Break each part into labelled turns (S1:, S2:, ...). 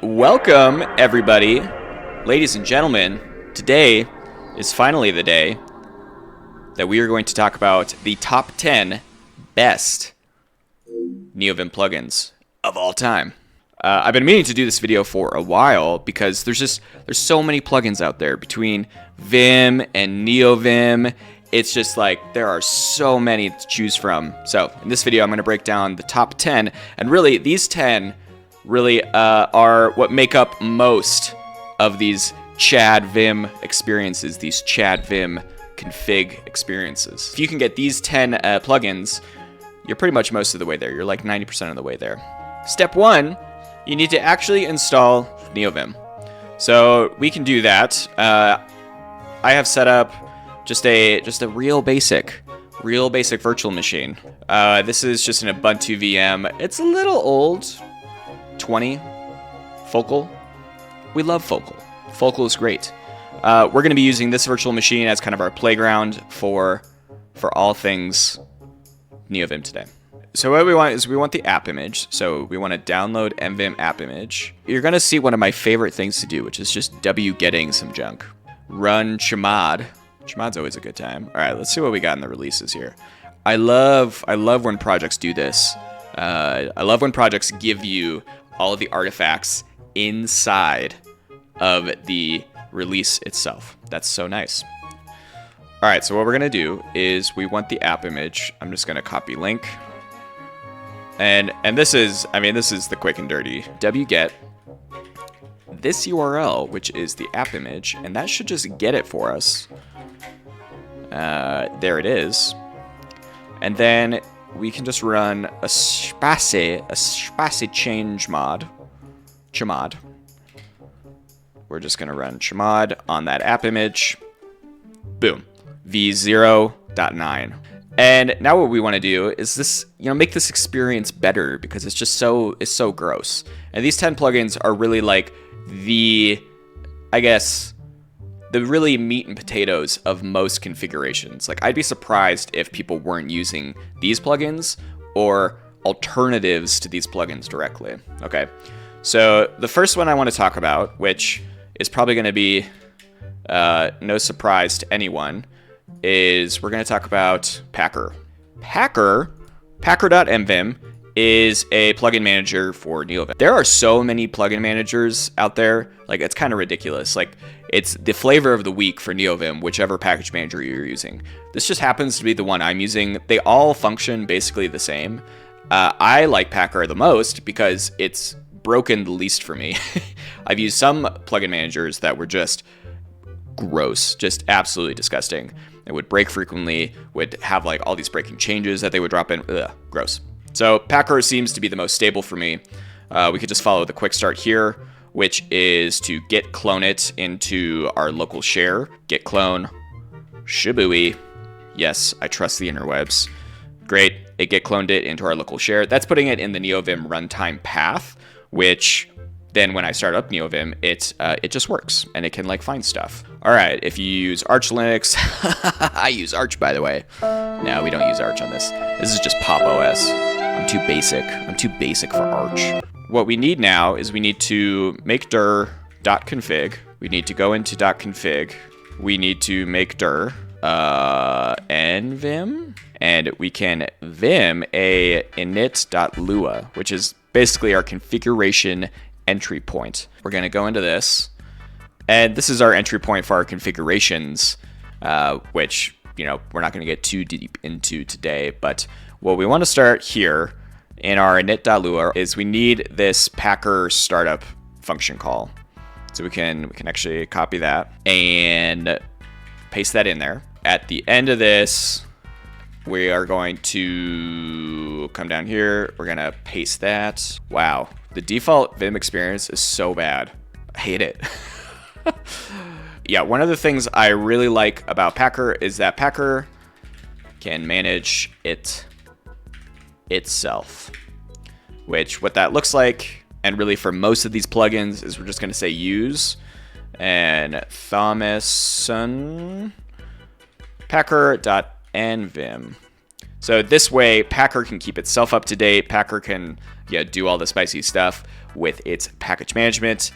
S1: Welcome, everybody. Ladies and gentlemen, today is finally the day that we are going to talk about the top 10 best Neovim plugins of all time. I've been meaning to do this video for a while because there's so many plugins out there between Vim and Neovim. It's just like there are so many to choose from. So in this video, I'm going to break down the top 10, and really these 10 really are what make up most of these Chad Vim experiences, these Chad Vim config experiences. If you can get these 10 plugins, you're pretty much most of the way there. You're like 90% of the way there. Step 1, you need to actually install Neovim. So we can do that. I have set up just a real basic virtual machine. This is just an Ubuntu VM. It's a little old. 20 Focal. We love Focal. Focal is great. We're going to be using this virtual machine as kind of our playground for all things Neovim today. So what we want is we want the app image. So we want to download nvim app image. You're going to see one of my favorite things to do, which is just getting some junk. Run chmod. Chmod's always a good time. All right, let's see what we got in the releases here. I love when projects do this. I love when projects give you all of the artifacts inside of the release itself. That's so nice. All right, so what we're gonna do is we want the app image. I'm just gonna copy link. And this is the quick and dirty. wget this URL, which is the app image, and that should just get it for us. There it is. And then we can just run a space change chmod. We're just gonna run chmod on that app image. Boom, v0.9. And now what we want to do is this, make this experience better because it's so gross. And these 10 plugins are really like the really meat and potatoes of most configurations. Like, I'd be surprised if people weren't using these plugins or alternatives to these plugins directly. Okay, so the first one I want to talk about, which is probably going to be no surprise to anyone, is we're going to talk about Packer. Packer.nvim is a plugin manager for Neovim. There are so many plugin managers out there, like it's kind of ridiculous. Like, it's the flavor of the week for Neovim, whichever package manager you're using. This just happens to be the one I'm using. They all function basically the same. I like Packer the most because it's broken the least for me. I've used some plugin managers that were just gross, just absolutely disgusting. It would break frequently, would have like all these breaking changes that they would drop in. Ugh, gross. So Packer seems to be the most stable for me. We could just follow the quick start here, which is to git clone it into our local share. Git clone, shabooey. Yes, I trust the interwebs. Great, it git cloned it into our local share. That's putting it in the Neovim runtime path, which then when I start up Neovim, it just works and it can like find stuff. All right, if you use Arch Linux, I use Arch, by the way. No, we don't use Arch on this. This is just Pop OS. I'm too basic for Arch. What we need now is we need to make dir.config. We need to go into .config. We need to make dir nvim, and we can vim a init.lua, which is basically our configuration entry point. We're going to go into this, and this is our entry point for our configurations, which we're not going to get too deep into today. But what we want to start here in our init.lua is we need this Packer startup function call. So we can actually copy that and paste that in there. At the end of this, we are going to come down here. We're going to paste that. Wow. The default Vim experience is so bad. I hate it. Yeah, one of the things I really like about Packer is that Packer can manage it itself. Which, what that looks like, and really for most of these plugins, is we're just going to say use and Thomason Packer.nvim. So So this way, Packer can keep itself up to date. Packer can do all the spicy stuff with its package management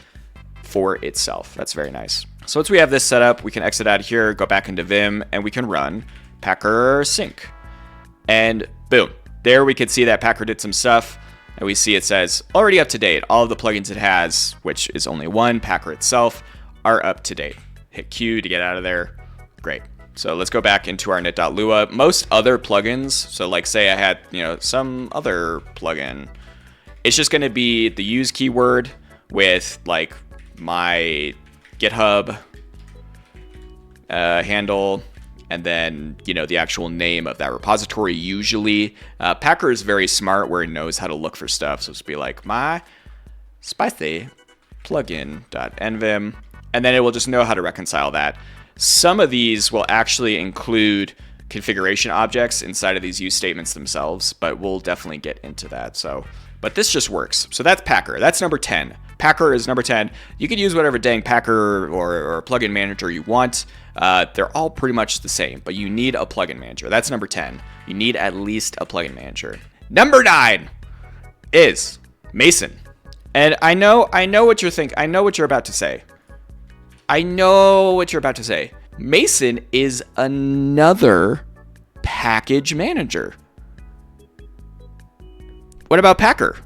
S1: for itself. That's very nice. So once we have this set up, we can exit out of here, go back into Vim, and we can run Packer sync. And boom, there we can see that Packer did some stuff. And we see it says already up to date. All of the plugins it has, which is only one, Packer itself, are up to date. Hit Q to get out of there. Great. So let's go back into our init.lua. Most other plugins, so like say I had some other plugin, it's just going to be the use keyword with like my GitHub handle, and then the actual name of that repository. Usually Packer is very smart where it knows how to look for stuff, so it's be like my spicy plugin.nvim, and then it will just know how to reconcile that. Some of these will actually include configuration objects inside of these use statements themselves, but we'll definitely get into that. But this just works. So that's Packer. That's number 10. Packer is number 10. You can use whatever dang Packer or plugin manager you want. They're all pretty much the same, but you need a plugin manager. That's number 10. You need at least a plugin manager. Number 9 is Mason. And I know what you're thinking. I know what you're about to say. Mason is another package manager. What about Packer?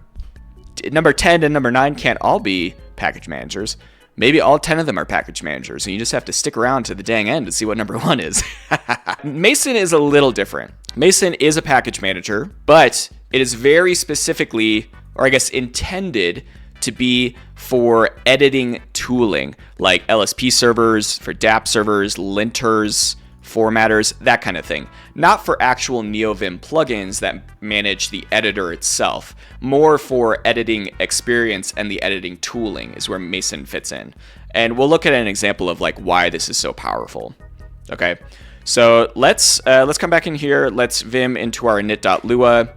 S1: Number 10 and number 9 can't all be package managers. Maybe all 10 of them are package managers, and you just have to stick around to the dang end to see what number 1 is. Mason is a little different. Mason is a package manager, but it is very specifically, or I guess intended to be for editing tooling, like LSP servers, for DApp servers, linters, formatters, that kind of thing. Not for actual Neovim plugins that manage the editor itself. More for editing experience and the editing tooling is where Mason fits in. And we'll look at an example of like why this is so powerful. Okay, so let's come back in here. Let's vim into our init.lua.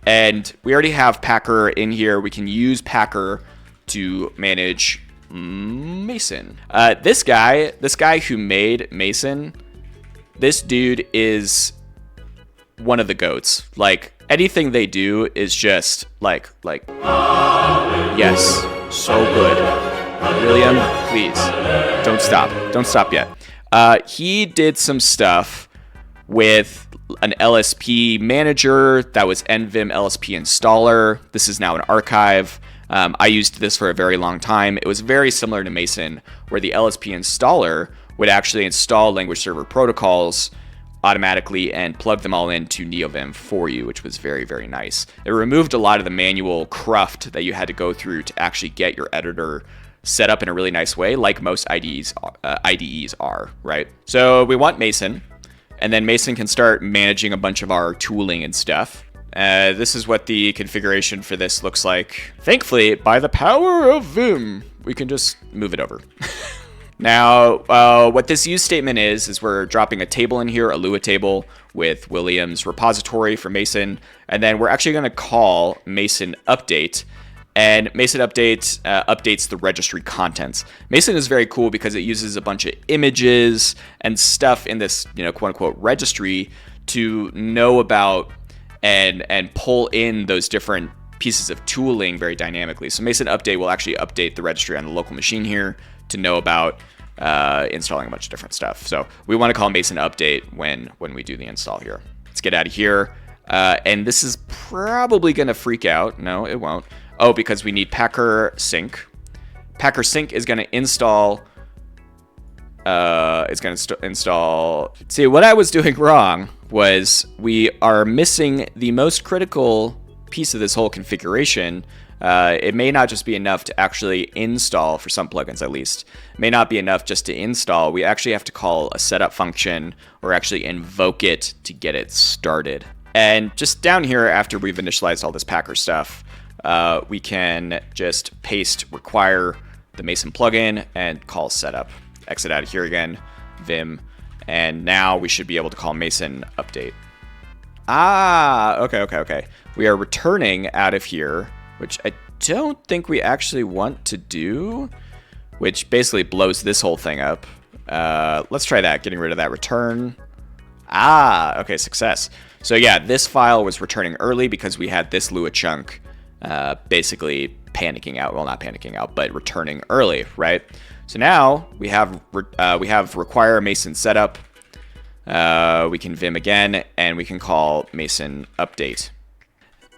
S1: And we already have Packer in here. We can use Packer to manage Mason. This guy who made Mason, this dude is one of the goats. Like anything they do is just like yes, so good. William, please don't stop yet. He did some stuff with an LSP manager that was nvim LSP installer. This is now an archive. I used this for a very long time. It was very similar to Mason, where the LSP installer would actually install language server protocols automatically and plug them all into Neovim for you, which was very, very nice. It removed a lot of the manual cruft that you had to go through to actually get your editor set up in a really nice way, like most IDEs are, right? So we want Mason, and then Mason can start managing a bunch of our tooling and stuff. This is what the configuration for this looks like. Thankfully, by the power of Vim, we can just move it over. Now, what this use statement is we're dropping a table in here, a Lua table with William's repository for Mason, and then we're actually going to call Mason update, and Mason update updates the registry contents. Mason is very cool because it uses a bunch of images and stuff in this, quote unquote registry to know about and pull in those different pieces of tooling very dynamically. So Mason update will actually update the registry on the local machine here to know about installing a bunch of different stuff. So we want to call Mason update when we do the install here. Let's get out of here. And this is probably going to freak out. No, it won't. Oh, because we need Packer sync. Packer sync is going to install. Install. See, what I was doing wrong was we are missing the most critical piece of this whole configuration. It may not just be enough to actually install, for some plugins at least. It may not be enough just to install. We actually have to call a setup function or actually invoke it to get it started. And just down here, after we've initialized all this Packer stuff, we can just paste require the Mason plugin and call setup. Exit out of here again, Vim, and now we should be able to call Mason update. Okay. We are returning out of here, which I don't think we actually want to do, which basically blows this whole thing up. Let's try that, getting rid of that return. Ah, okay, success. So yeah, this file was returning early because we had this Lua chunk basically panicking out. Well, not panicking out, but returning early, right? So now we have require Mason setup. We can vim again, and we can call Mason update.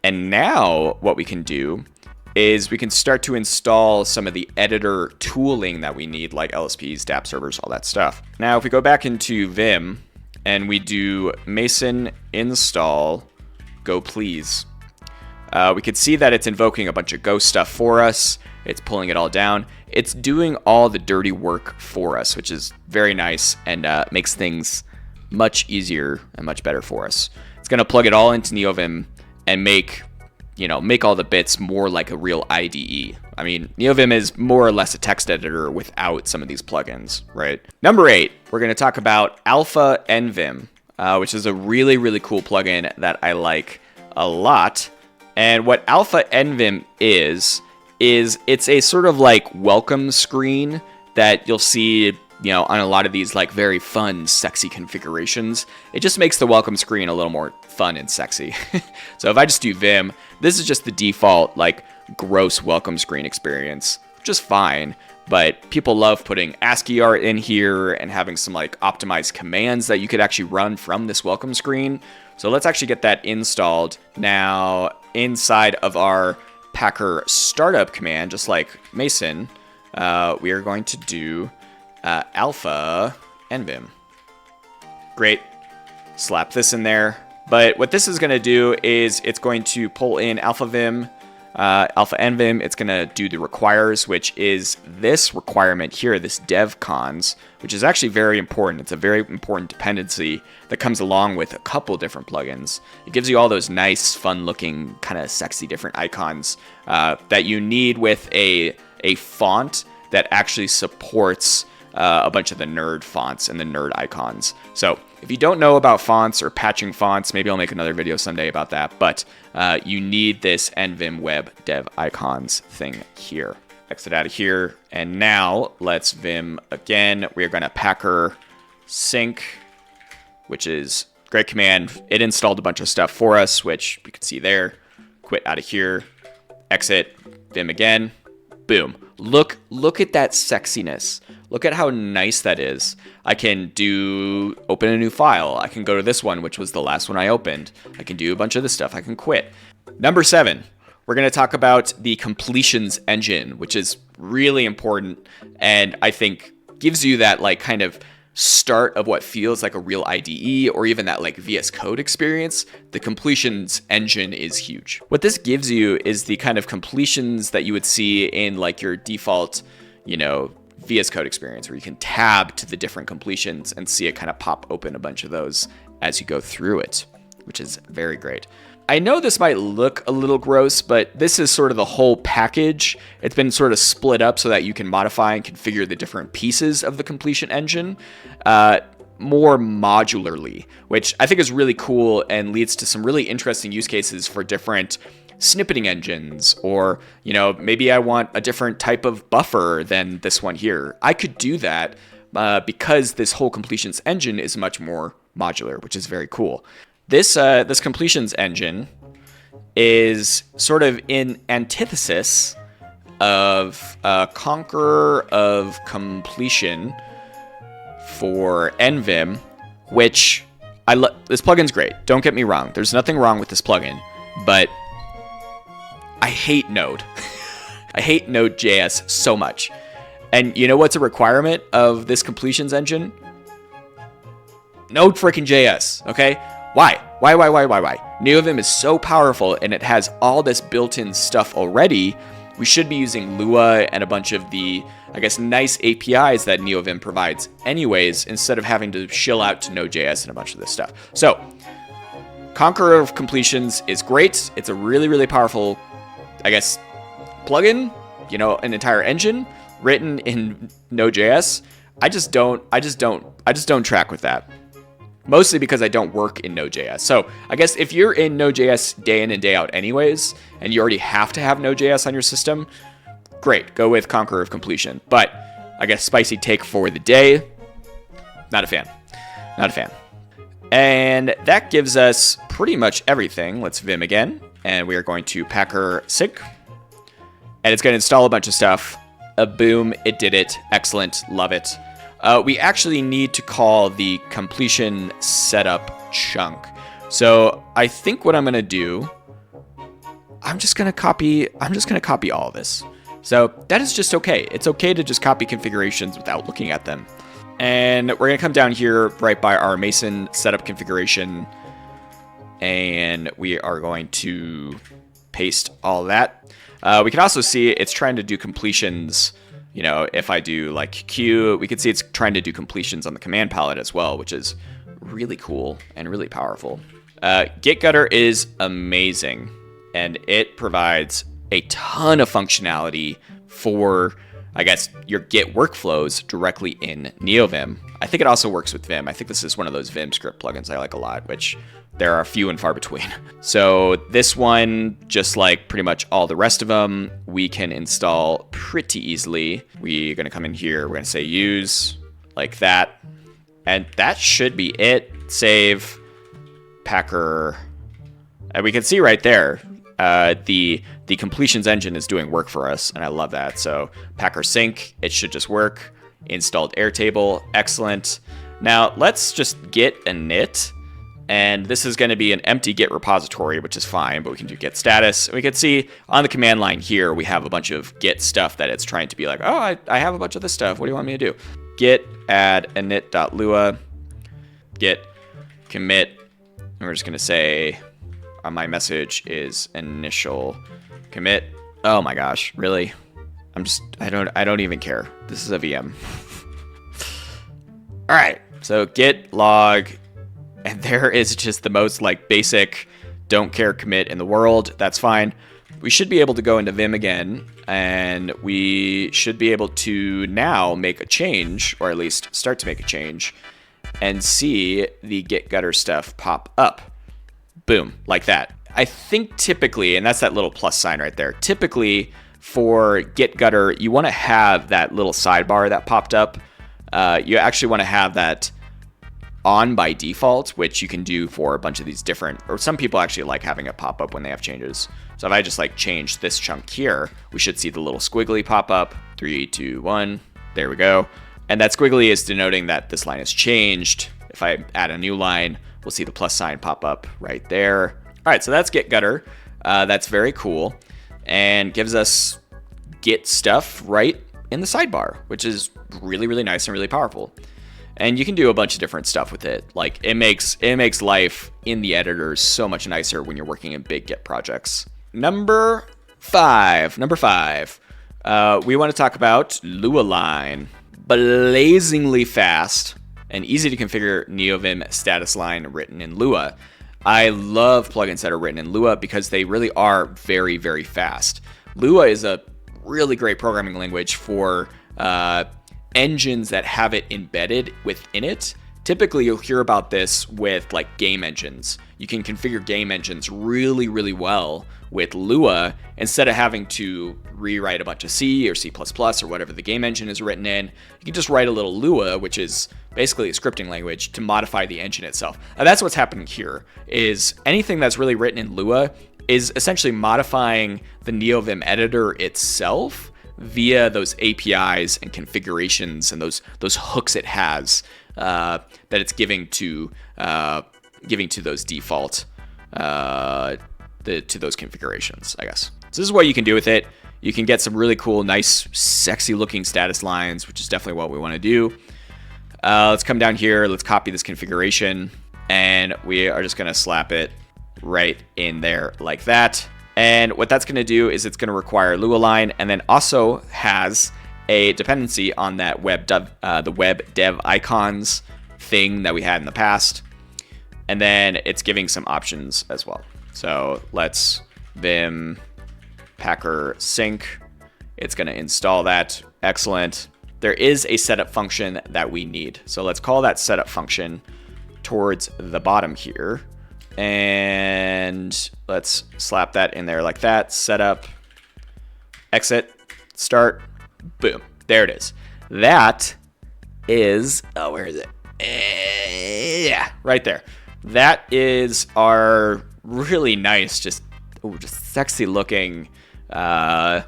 S1: And now what we can do is we can start to install some of the editor tooling that we need, like LSPs, DApp servers, all that stuff. Now, if we go back into Vim and we do Mason install go please, we could see that it's invoking a bunch of Go stuff for us. It's pulling it all down. It's doing all the dirty work for us, which is very nice and makes things much easier and much better for us. It's going to plug it all into Neovim and make all the bits more like a real IDE. I mean, Neovim is more or less a text editor without some of these plugins, right? Number 8, we're going to talk about alpha-nvim, which is a really, really cool plugin that I like a lot. And what alpha-nvim is it's a sort of like welcome screen that you'll see, on a lot of these like very fun, sexy configurations. It just makes the welcome screen a little more fun and sexy. So if I just do Vim, this is just the default like gross welcome screen experience, just fine. But people love putting ASCII art in here and having some like optimized commands that you could actually run from this welcome screen. So let's actually get that installed. Now inside of our Packer startup command, just like Mason, we are going to do alpha-nvim. Great. Slap this in there. But what this is going to do is it's going to pull in alpha-nvim. It's going to do the requires, which is this requirement here, this dev cons, which is actually very important. It's a very important dependency that comes along with a couple different plugins. It gives you all those nice, fun-looking, kind of sexy different icons that you need with a font that actually supports a bunch of the nerd fonts and the nerd icons. So if you don't know about fonts or patching fonts, maybe I'll make another video someday about that, but you need this nvim web dev icons thing here. Exit out of here, and now let's vim again. We are going to packer sync, which is a great command. It installed a bunch of stuff for us, which we can see there. Quit out of here, exit, vim again, boom. Look at that sexiness. Look at how nice that is. I can open a new file. I can go to this one, which was the last one I opened. I can do a bunch of this stuff. I can quit. Number 7, we're going to talk about the completions engine, which is really important and I think gives you that like kind of start of what feels like a real IDE or even that like VS Code experience. The completions engine is huge. What this gives you is the kind of completions that you would see in like your default, VS Code experience, where you can tab to the different completions and see it kind of pop open a bunch of those as you go through it, which is very great. I know this might look a little gross, but this is sort of the whole package. It's been sort of split up so that you can modify and configure the different pieces of the completion engine more modularly, which I think is really cool and leads to some really interesting use cases for different snippeting engines, or maybe I want a different type of buffer than this one here. I could do that because this whole completions engine is much more modular, which is very cool. This completions engine is sort of in antithesis of Conqueror of Completion for nvim, which this plugin's great. Don't get me wrong. There's nothing wrong with this plugin, but I hate Node. I hate Node.js so much. And you know what's a requirement of this completions engine? Node freaking JS, okay? Why? Neovim is so powerful and it has all this built-in stuff already. We should be using Lua and a bunch of the, nice APIs that Neovim provides anyways, instead of having to shill out to Node.js and a bunch of this stuff. So, Conqueror of Completions is great. It's a really, really powerful, plugin, an entire engine written in Node.js. I just don't track with that. Mostly because I don't work in Node.js. So I guess if you're in Node.js day in and day out anyways, and you already have to have Node.js on your system, great, go with Conqueror of Completion. But I guess spicy take for the day, not a fan. And that gives us pretty much everything. Let's vim again, and we are going to packer sync, and it's going to install a bunch of stuff. Boom, it did it. Excellent, love it. We actually need to call the completion setup chunk. So I think what I'm going to do, I'm just going to copy all of this. So that is just okay. It's okay to just copy configurations without looking at them. And we're going to come down here right by our Mason setup configuration, and we are going to paste all that. We can also see it's trying to do completions. You know, if I do like Q, we can see it's trying to do completions on the command palette as well, which is really cool and really powerful. Gitgutter is amazing, and it provides a ton of functionality for, I guess, your Git workflows directly in Neovim. I think it also works with Vim. I think this is one of those Vim script plugins I like a lot, which there are few and far between. So this one, just like pretty much all the rest of them, we can install pretty easily. We're going to come in here. We're going to say use like that. And that should be it. Save, packer. And we can see right there, the completions engine is doing work for us, and I love that. So packer sync, it should just work. Installed Airtable, excellent. Now let's just git init, and this is going to be an empty Git repository, which is fine, but we can do git status. We can see on the command line here, we have a bunch of Git stuff that it's trying to be like, oh, I have a bunch of this stuff. What do you want me to do? Git add init.lua, git commit, and we're just going to say, my message is initial commit. Oh my gosh, really? I don't even care. This is a VM. All right, so git log, and there is just the most like basic don't care commit in the world. That's fine. We should be able to go into Vim again, and we should be able to now make a change, or at least start to make a change, and see the Gitgutter stuff pop up. Boom, like that. I think typically, and that's that little plus sign right there, typically for Gitgutter, you want to have that little sidebar that popped up. You actually want to have that on by default, which you can do for a bunch of these different, or some people actually like having it pop up when they have changes. So if I just like change this chunk here, we should see the little squiggly pop up. 3, 2, 1, there we go. And that squiggly is denoting that this line has changed. If I add a new line, we'll see the plus sign pop up right there. All right, so that's Gitgutter. That's very cool and gives us Git stuff right in the sidebar, which is really, really nice and really powerful. And you can do a bunch of different stuff with it. Like it makes life in the editor so much nicer when you're working in big Git projects. Number five. We want to talk about lualine. Blazingly fast and easy to configure Neovim status line written in Lua. I love plugins that are written in Lua because they really are very, very fast. Lua is a really great programming language for engines that have it embedded within it. Typically, you'll hear about this with like game engines. You can configure game engines really, really well with Lua instead of having to rewrite a bunch of C or C++ or whatever the game engine is written in. You can just write a little Lua, which is basically a scripting language, to modify the engine itself. Now, that's what's happening here, is anything that's really written in Lua is essentially modifying the Neovim editor itself via those APIs and configurations and those hooks it has that it's giving to those default to those configurations, I guess. So this is what you can do with it. You can get some really cool, nice, sexy looking status lines, which is definitely what we want to do. Let's come down here. Let's copy this configuration, and we are just going to slap it right in there like that. And what that's going to do is it's going to require lualine, and then also has a dependency on that the web dev icons thing that we had in the past. And then it's giving some options as well. So let's vim packer sync. It's going to install that. Excellent. There is a setup function that we need. So let's call that setup function towards the bottom here. And let's slap that in there like that. Setup, exit, start, boom. There it is. That is, oh, where is it? Yeah, right there. That is our really nice, just sexy looking status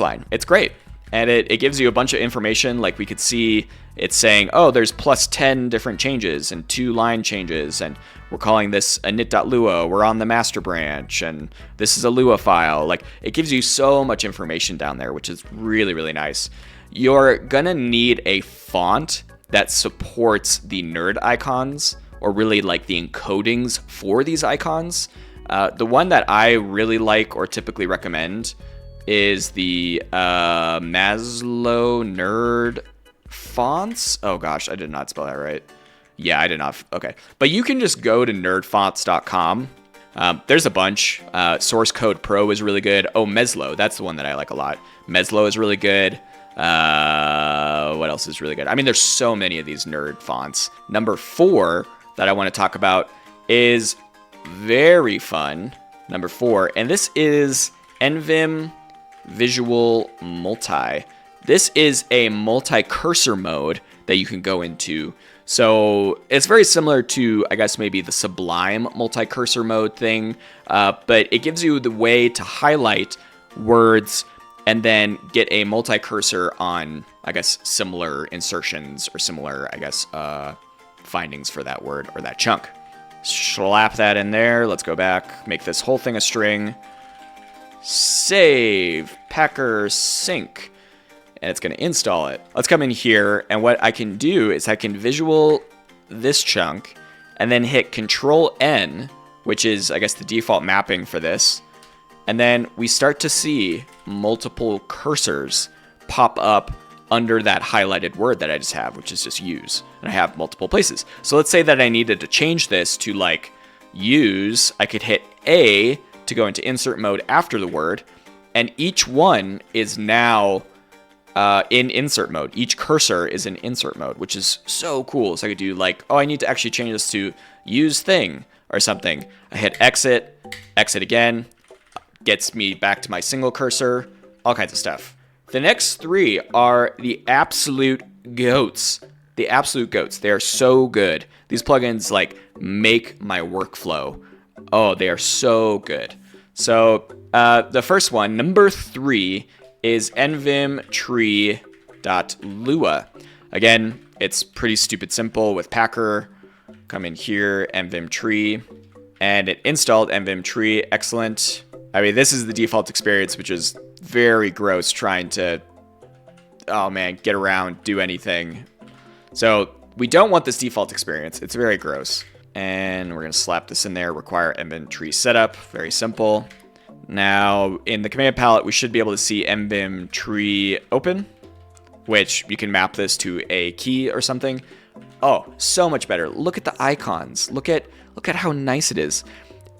S1: line. It's great. And it gives you a bunch of information. Like we could see it's saying, oh, there's plus 10 different changes and 2 line changes. And we're calling this a init.lua. We're on the master branch. And this is a Lua file. Like it gives you so much information down there, which is really, really nice. You're going to need a font that supports the nerd icons, or really like the encodings for these icons. The one that I really like or typically recommend is the Maslow Nerd Fonts. Oh gosh, I did not spell that right. Yeah, I did not. Okay. But you can just go to nerdfonts.com. There's a bunch. Source Code Pro is really good. Oh, Meslo. That's the one that I like a lot. Meslo is really good. What else is really good? I mean, there's so many of these nerd fonts. Number 4 that I want to talk about is very fun. Number 4. And this is nvim-visual-multi. This is a multi-cursor mode that you can go into. So it's very similar to, I guess, maybe the Sublime multi-cursor mode thing, but it gives you the way to highlight words and then get a multi-cursor on, I guess, similar insertions or similar, I guess, findings for that word or that chunk. Slap that in there. Let's go back, make this whole thing a string. Save, packer, sync. And it's going to install it. Let's come in here, and what I can do is I can visual this chunk and then hit Control N, which is, I guess, the default mapping for this. And then we start to see multiple cursors pop up under that highlighted word that I just have, which is just use. And I have multiple places. So let's say that I needed to change this to like use. I could hit A to go into insert mode after the word. And each one is now in insert mode. Each cursor is in insert mode, which is so cool. So I could do like, oh, I need to actually change this to use thing or something. I hit exit, exit again, gets me back to my single cursor, all kinds of stuff. The next 3 are the absolute goats. The absolute goats. They are so good. These plugins like make my workflow. Oh, they are so good. So the first one, number 3, is nvim-tree.lua. Again, it's pretty stupid simple with Packer. Come in here, nvim-tree, and it installed nvim-tree. Excellent. I mean, this is the default experience, which is very gross trying to, oh man, get around, do anything. So we don't want this default experience. It's very gross. And we're going to slap this in there, require nvim-tree setup. Very simple. Now, in the command palette, we should be able to see nvim-tree open, which you can map this to a key or something. Oh, so much better. Look at the icons. Look at how nice it is.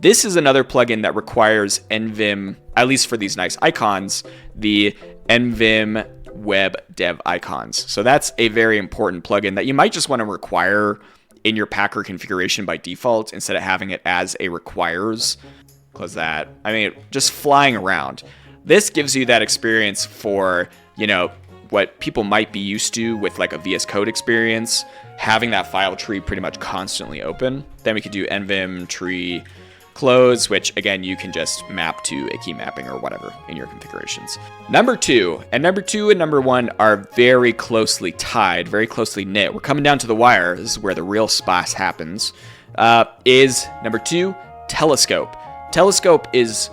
S1: This is another plugin that requires nvim, at least for these nice icons, the nvim web dev icons. So that's a very important plugin that you might just want to require in your Packer configuration by default instead of having it as a requires. Close that. I mean, just flying around. This gives you that experience for, you know, what people might be used to with like a VS Code experience, having that file tree pretty much constantly open. Then we could do nvim-tree close, which again, you can just map to a key mapping or whatever in your configurations. Number 2 and number 1 are very closely tied, very closely knit. We're coming down to the wire. This is where the real spice happens. Is number 2, Telescope. Telescope is,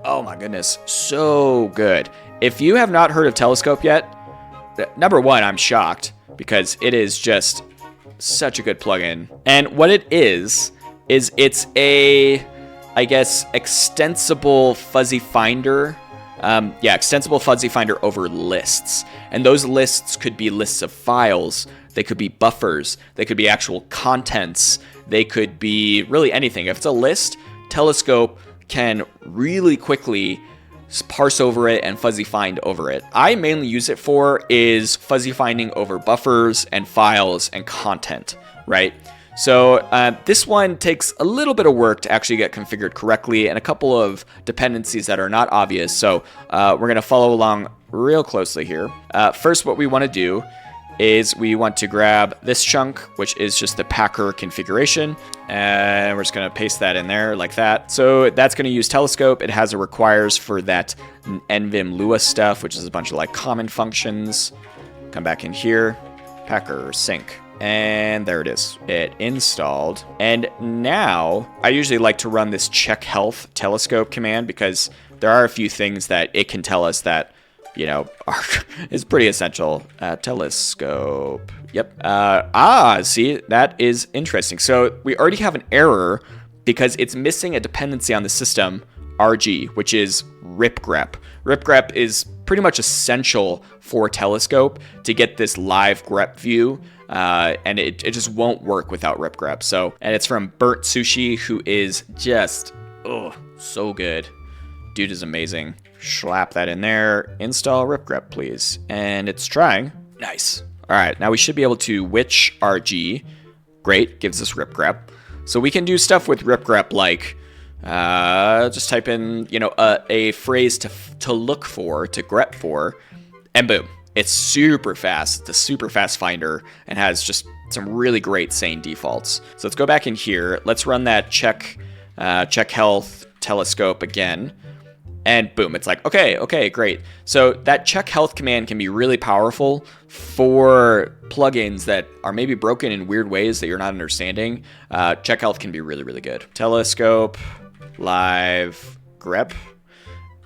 S1: oh my goodness, so good. If you have not heard of Telescope yet, number 1, I'm shocked because it is just such a good plugin. And what it is it's a, I guess, extensible fuzzy finder. Extensible fuzzy finder over lists. And those lists could be lists of files. They could be buffers. They could be actual contents. They could be really anything. If it's a list, Telescope can really quickly parse over it and fuzzy find over it. I mainly use it for is fuzzy finding over buffers and files and content, right? So this one takes a little bit of work to actually get configured correctly and a couple of dependencies that are not obvious. So we're going to follow along real closely here. First, what we want to do is we want to grab this chunk, which is just the Packer configuration, and we're just going to paste that in there like that. So that's going to use telescope. It has a requires for that nvim-lua stuff, which is a bunch of like common functions. Come back in here, Packer sync. And there it is. It installed. And now I usually like to run this check health telescope command because there are a few things that it can tell us that, you know, is pretty essential. Telescope. Yep. See, that is interesting. So we already have an error because it's missing a dependency on the system, RG, which is ripgrep. Ripgrep is pretty much essential for telescope to get this live grep view. And it just won't work without ripgrep. So, and it's from Burnt Sushi, who is just, so good. Dude is amazing. Slap that in there. Install ripgrep, please. And it's trying. Nice. All right, now we should be able to witch RG. Great, gives us ripgrep. So we can do stuff with ripgrep like just type in, you know, a phrase to look for, to grep for, and boom. It's super fast. It's a super fast finder and has just some really great sane defaults. So let's go back in here. Let's run that check health telescope again. And boom, it's like, okay, great. So that check health command can be really powerful for plugins that are maybe broken in weird ways that you're not understanding. Check health can be really, really good. Telescope, live, grep,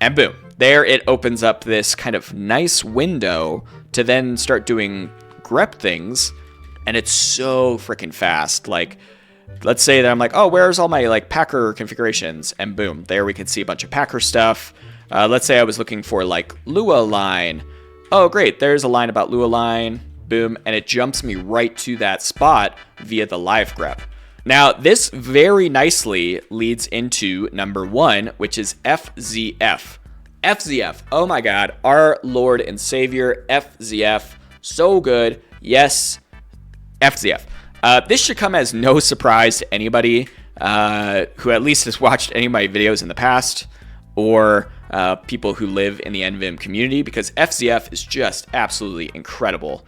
S1: and boom. There it opens up this kind of nice window to then start doing grep things, and it's so freaking fast. Like, let's say that I'm like, oh, where's all my like Packer configurations? And boom, there we can see a bunch of Packer stuff. Let's say I was looking for like lualine. Oh, great, there's a line about lualine. Boom, and it jumps me right to that spot via the live grep. Now, this very nicely leads into number 1, which is FZF. FZF, oh my god, our Lord and Savior, FZF, so good. Yes, FZF. This should come as no surprise to anybody who at least has watched any of my videos in the past, or people who live in the nvim community, because FZF is just absolutely incredible.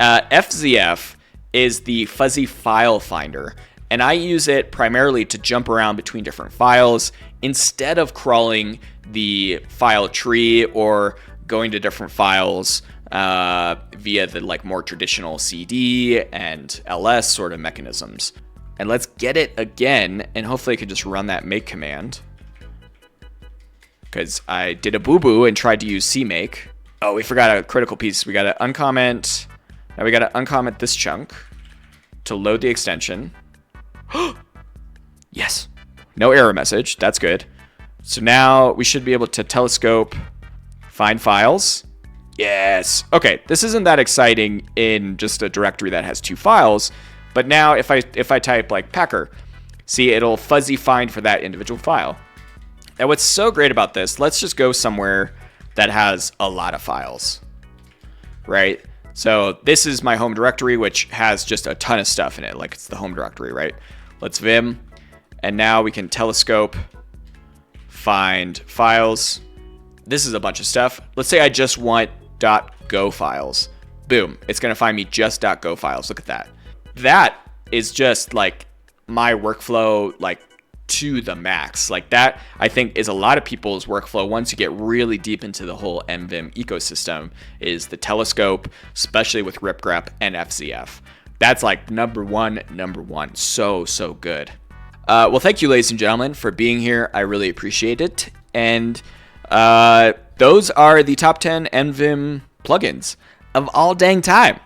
S1: FZF is the fuzzy file finder, and I use it primarily to jump around between different files instead of crawling the file tree or going to different files via the like more traditional CD and LS sort of mechanisms. And let's get it again, and hopefully I can just run that make command, because I did a boo-boo and tried to use cmake. Oh, we forgot a critical piece. We got to uncomment. Now we got to uncomment this chunk to load the extension. Yes. No error message. That's good. So now we should be able to telescope, find files. Yes. Okay, this isn't that exciting in just a directory that has 2 files, but now if I type like Packer, see, it'll fuzzy find for that individual file. Now what's so great about this, let's just go somewhere that has a lot of files, right? So this is my home directory, which has just a ton of stuff in it, like it's the home directory, right? Let's vim, and now we can telescope, find files. This is a bunch of stuff. Let's say I just want .go files. Boom, it's gonna find me just .go files. Look at that. That is just like my workflow, like to the max. Like that, I think, is a lot of people's workflow once you get really deep into the whole nvim ecosystem, is the telescope, especially with ripgrep and FZF. That's like number one. So good. Well, thank you, ladies and gentlemen, for being here. I really appreciate it. And those are the top 10 nvim plugins of all dang time.